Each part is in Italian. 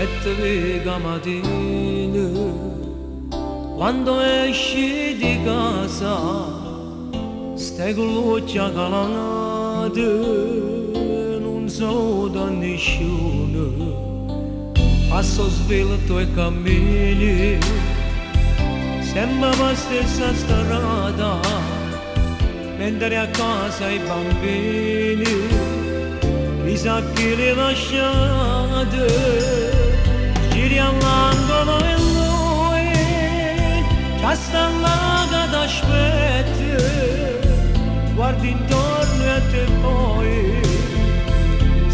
e ti vega mattina quando esci di casa stai con l'occhio calata non so da nessuno passo svelto e cammini sembra la stessa strada mentre a casa i bambini chissà chi li lasciate giri all'angolo e lui già sta là che t'aspetta guardi intorno e te poi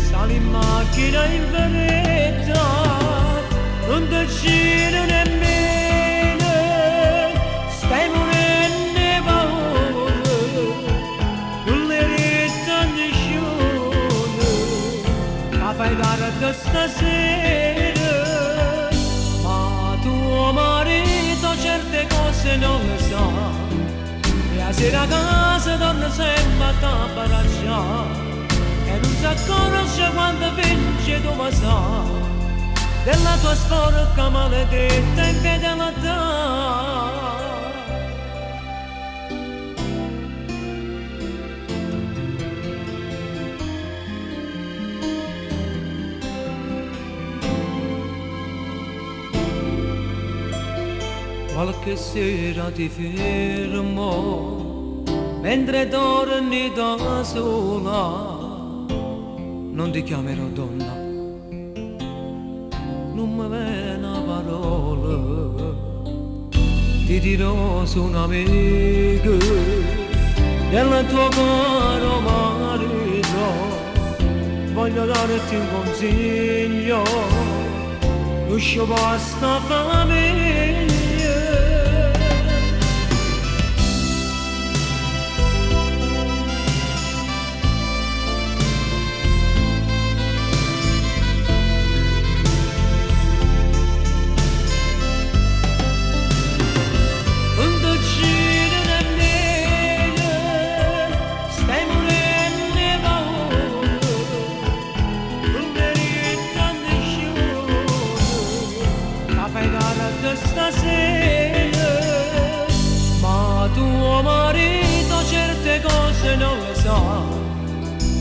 sali in macchina in veretta non ti gira nemmeno stai morendo di paura non le retta a nessuno la fai dare da stasera ma tuo marito certe cose non le sa e la sera a casa torna sempre a t'abbracciare e non si accorge quando vince dove sa della tua sporca maledetta infedeltà. Qualche sera ti fermo mentre torni da sola non ti chiamerò donna non mi viene una parola ti dirò sono amico del tuo caro marito voglio darti un consiglio non ci basta famiglia stasera ma tuo marito certe cose non le sa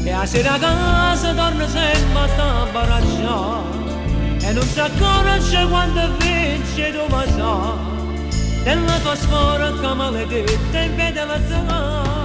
e a sera a casa torna sempre a t'abbracciare e non si accorge quando vince dove sa della tua sporca maledetta infedeltà.